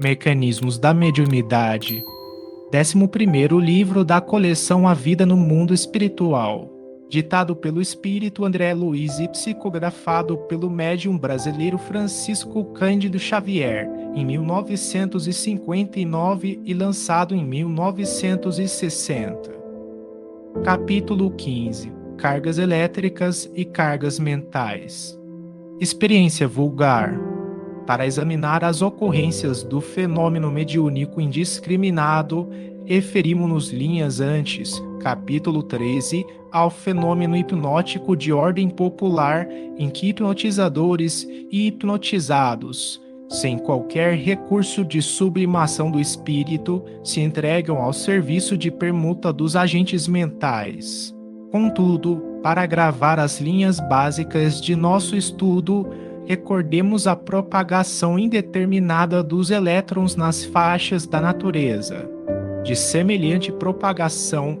Mecanismos da Mediunidade. 11º livro da coleção A Vida no Mundo Espiritual. Ditado pelo espírito André Luiz e psicografado pelo médium brasileiro Francisco Cândido Xavier, em 1959 e lançado em 1960. Capítulo 15. Cargas elétricas e cargas mentais. Experiência vulgar. Para examinar as ocorrências do fenômeno mediúnico indiscriminado, referimos-nos linhas antes, capítulo 13, ao fenômeno hipnótico de ordem popular em que hipnotizadores e hipnotizados, sem qualquer recurso de sublimação do espírito, se entregam ao serviço de permuta dos agentes mentais. Contudo, para gravar as linhas básicas de nosso estudo, recordemos a propagação indeterminada dos elétrons nas faixas da natureza. De semelhante propagação,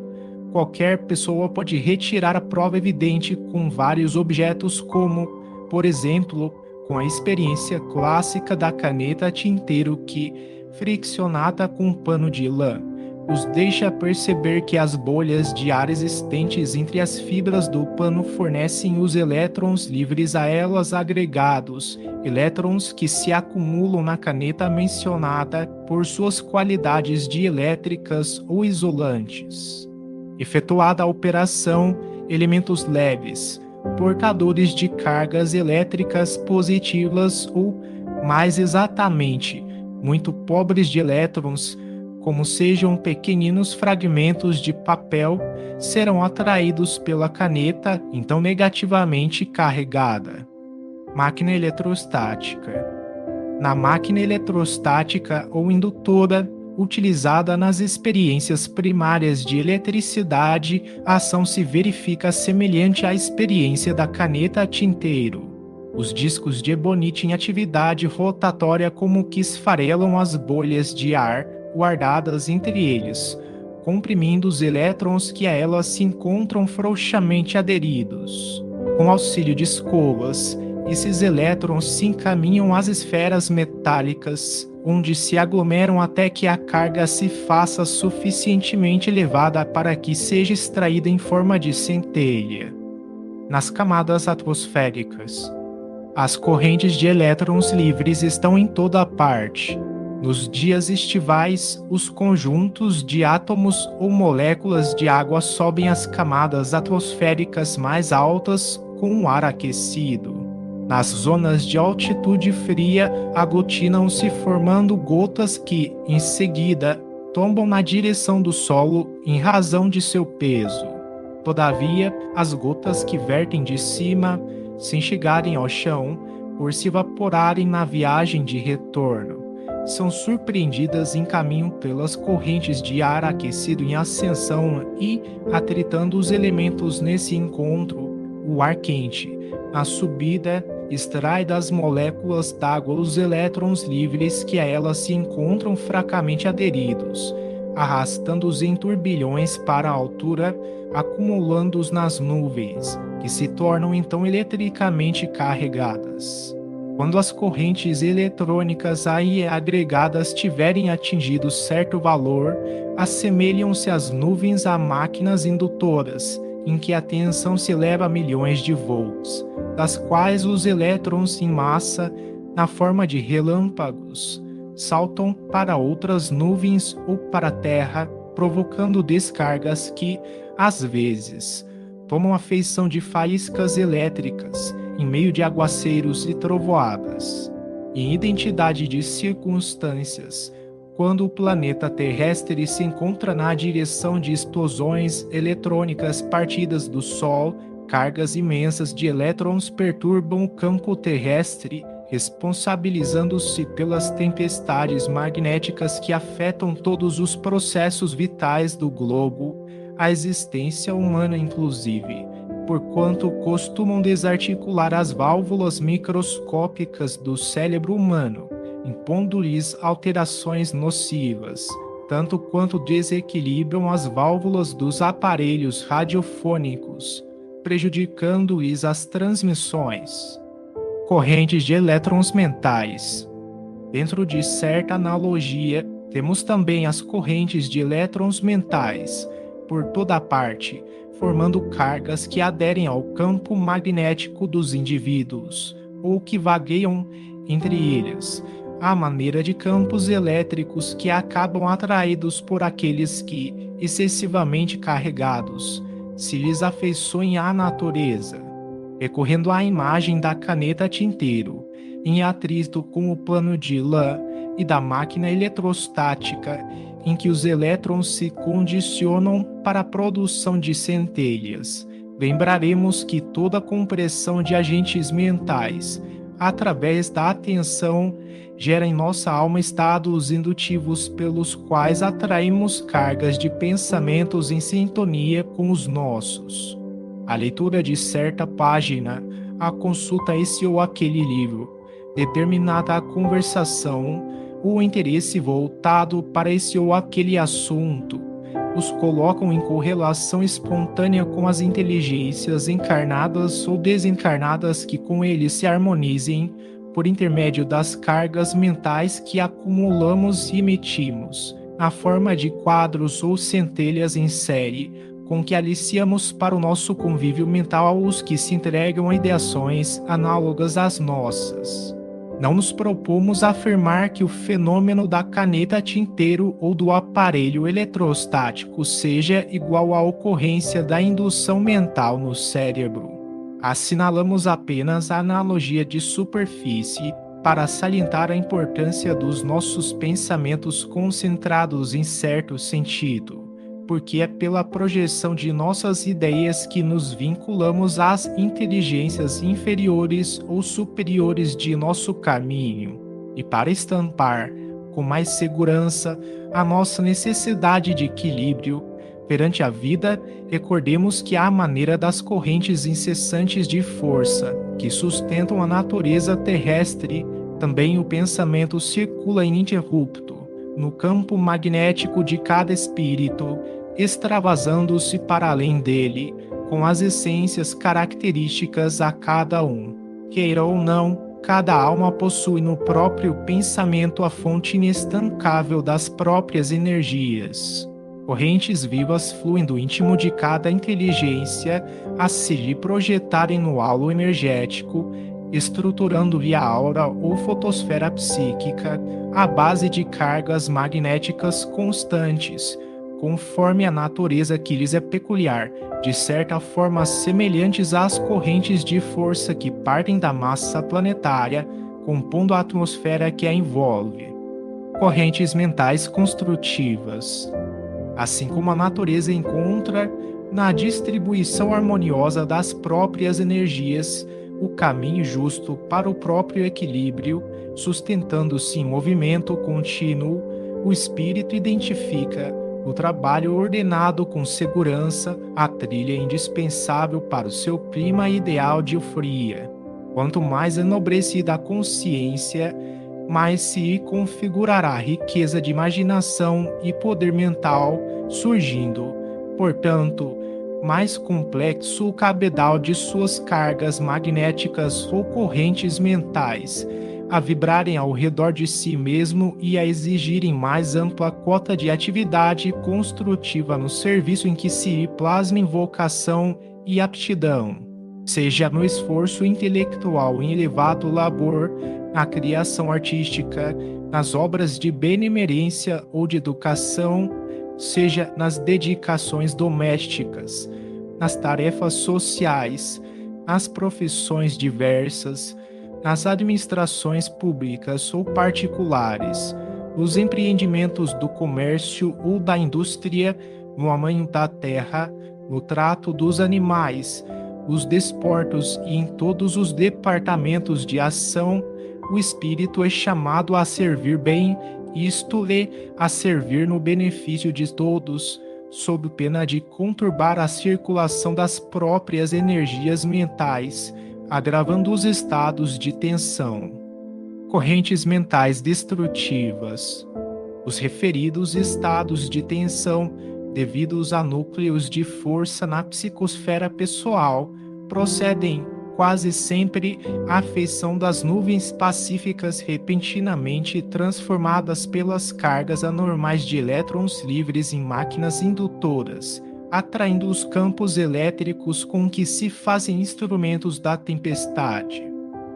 qualquer pessoa pode retirar a prova evidente com vários objetos como, por exemplo, com a experiência clássica da caneta tinteiro que, friccionada com um pano de lã, os deixa perceber que as bolhas de ar existentes entre as fibras do pano fornecem os elétrons livres a elas agregados, elétrons que se acumulam na caneta mencionada por suas qualidades dielétricas ou isolantes. Efetuada a operação, elementos leves, portadores de cargas elétricas positivas ou, mais exatamente, muito pobres de elétrons, como sejam pequeninos fragmentos de papel, serão atraídos pela caneta, então negativamente carregada. Máquina eletrostática. Na máquina eletrostática ou indutora, utilizada nas experiências primárias de eletricidade, a ação se verifica semelhante à experiência da caneta tinteiro. Os discos de ebonite em atividade rotatória como que esfarelam as bolhas de ar guardadas entre eles, comprimindo os elétrons que a elas se encontram frouxamente aderidos. Com auxílio de escovas, esses elétrons se encaminham às esferas metálicas, onde se aglomeram até que a carga se faça suficientemente elevada para que seja extraída em forma de centelha. Nas camadas atmosféricas, as correntes de elétrons livres estão em toda a parte. Nos dias estivais, os conjuntos de átomos ou moléculas de água sobem às camadas atmosféricas mais altas com o ar aquecido. Nas zonas de altitude fria, aglutinam-se formando gotas que, em seguida, tombam na direção do solo em razão de seu peso. Todavia, as gotas que vertem de cima, sem chegarem ao chão, por se evaporarem na viagem de retorno, são surpreendidas em caminho pelas correntes de ar aquecido em ascensão e, atritando os elementos nesse encontro, o ar quente, na subida, extrai das moléculas d'água os elétrons livres que a elas se encontram fracamente aderidos, arrastando-os em turbilhões para a altura, acumulando-os nas nuvens, que se tornam então eletricamente carregadas. Quando as correntes eletrônicas aí agregadas tiverem atingido certo valor, assemelham-se as nuvens a máquinas indutoras, em que a tensão se eleva a milhões de volts, das quais os elétrons em massa, na forma de relâmpagos, saltam para outras nuvens ou para a Terra, provocando descargas que, às vezes, tomam a feição de faíscas elétricas, em meio de aguaceiros e trovoadas. Em identidade de circunstâncias, quando o planeta terrestre se encontra na direção de explosões eletrônicas partidas do Sol, cargas imensas de elétrons perturbam o campo terrestre, responsabilizando-se pelas tempestades magnéticas que afetam todos os processos vitais do globo, a existência humana inclusive, porquanto costumam desarticular as válvulas microscópicas do cérebro humano, impondo-lhes alterações nocivas, tanto quanto desequilibram as válvulas dos aparelhos radiofônicos, prejudicando-lhes as transmissões. Correntes de elétrons mentais. Dentro de certa analogia, temos também as correntes de elétrons mentais, por toda parte, formando cargas que aderem ao campo magnético dos indivíduos, ou que vagueiam entre eles, à maneira de campos elétricos que acabam atraídos por aqueles que, excessivamente carregados, se lhes afeiçoem à natureza. Recorrendo à imagem da caneta tinteiro, em atrito com o plano de lã e da máquina eletrostática, em que os elétrons se condicionam para a produção de centelhas, lembraremos que toda compressão de agentes mentais, através da atenção, gera em nossa alma estados indutivos pelos quais atraímos cargas de pensamentos em sintonia com os nossos. A leitura de certa página, a consulta a esse ou aquele livro, determinada a conversação, o interesse voltado para esse ou aquele assunto, os colocam em correlação espontânea com as inteligências encarnadas ou desencarnadas que com eles se harmonizem por intermédio das cargas mentais que acumulamos e emitimos, na forma de quadros ou centelhas em série, com que aliciamos para o nosso convívio mental os que se entregam a ideações análogas às nossas. Não nos propomos afirmar que o fenômeno da caneta tinteiro ou do aparelho eletrostático seja igual à ocorrência da indução mental no cérebro. Assinalamos apenas a analogia de superfície para salientar a importância dos nossos pensamentos concentrados em certo sentido, porque é pela projeção de nossas ideias que nos vinculamos às inteligências inferiores ou superiores de nosso caminho, e para estampar com mais segurança a nossa necessidade de equilíbrio perante a vida, recordemos que à maneira das correntes incessantes de força que sustentam a natureza terrestre, também o pensamento circula ininterrupto no campo magnético de cada espírito, extravasando-se para além dele, com as essências características a cada um. Queira ou não, cada alma possui no próprio pensamento a fonte inestancável das próprias energias. Correntes vivas fluem do íntimo de cada inteligência a se lhe projetarem no halo energético, estruturando via aura ou fotosfera psíquica a base de cargas magnéticas constantes, conforme a natureza que lhes é peculiar, de certa forma semelhantes às correntes de força que partem da massa planetária, compondo a atmosfera que a envolve. Correntes mentais construtivas. Assim como a natureza encontra, na distribuição harmoniosa das próprias energias, o caminho justo para o próprio equilíbrio, sustentando-se em movimento contínuo, o espírito identifica, no trabalho ordenado com segurança, a trilha indispensável para o seu clima ideal de euforia. Quanto mais enobrecida a consciência, mais se configurará a riqueza de imaginação e poder mental, surgindo, portanto, mais complexo o cabedal de suas cargas magnéticas ou correntes mentais, a vibrarem ao redor de si mesmo e a exigirem mais ampla cota de atividade construtiva no serviço em que se plasmem vocação e aptidão, seja no esforço intelectual em elevado labor, na criação artística, nas obras de benemerência ou de educação, seja nas dedicações domésticas, nas tarefas sociais, nas profissões diversas, nas administrações públicas ou particulares, nos empreendimentos do comércio ou da indústria, no amanho da terra, no trato dos animais, nos desportos e em todos os departamentos de ação, o espírito é chamado a servir bem, isto é, a servir no benefício de todos, sob pena de conturbar a circulação das próprias energias mentais, agravando os estados de tensão. Correntes mentais destrutivas. Os referidos estados de tensão, devidos a núcleos de força na psicosfera pessoal, procedem quase sempre a feição das nuvens pacíficas repentinamente transformadas pelas cargas anormais de elétrons livres em máquinas indutoras, atraindo os campos elétricos com que se fazem instrumentos da tempestade.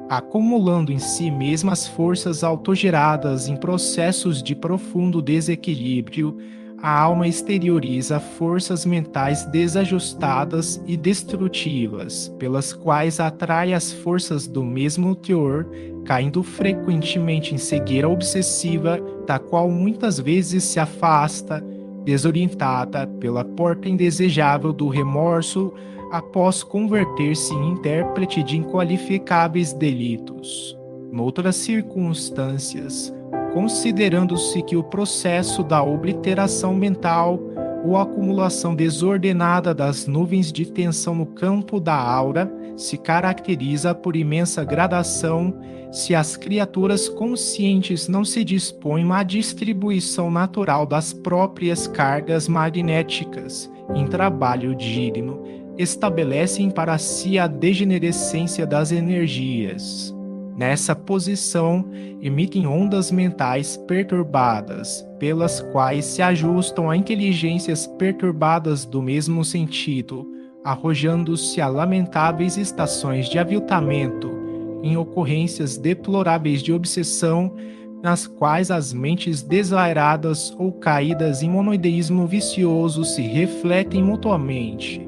Acumulando em si mesmas forças autogeradas em processos de profundo desequilíbrio, a alma exterioriza forças mentais desajustadas e destrutivas, pelas quais atrai as forças do mesmo teor, caindo frequentemente em cegueira obsessiva, da qual muitas vezes se afasta, desorientada pela porta indesejável do remorso, após converter-se em intérprete de inqualificáveis delitos. Noutras circunstâncias, considerando-se que o processo da obliteração mental ou acumulação desordenada das nuvens de tensão no campo da aura se caracteriza por imensa gradação, se as criaturas conscientes não se dispõem à distribuição natural das próprias cargas magnéticas em trabalho digno, estabelecem para si a degenerescência das energias. Nessa posição, emitem ondas mentais perturbadas, pelas quais se ajustam a inteligências perturbadas do mesmo sentido, arrojando-se a lamentáveis estações de aviltamento, em ocorrências deploráveis de obsessão, nas quais as mentes desvairadas ou caídas em monoideísmo vicioso se refletem mutuamente.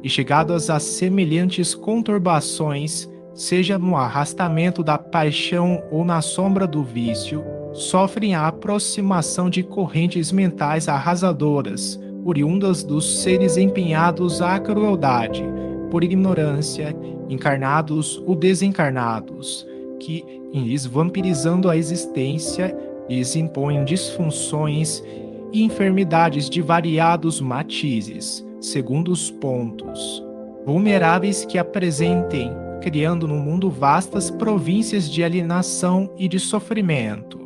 E chegadas a semelhantes conturbações, seja no arrastamento da paixão ou na sombra do vício, sofrem a aproximação de correntes mentais arrasadoras, oriundas dos seres empenhados à crueldade, por ignorância, encarnados ou desencarnados, que, em lhes vampirizando a existência, lhes impõem disfunções e enfermidades de variados matizes, segundo os pontos, vulneráveis que apresentem, criando no mundo vastas províncias de alienação e de sofrimento.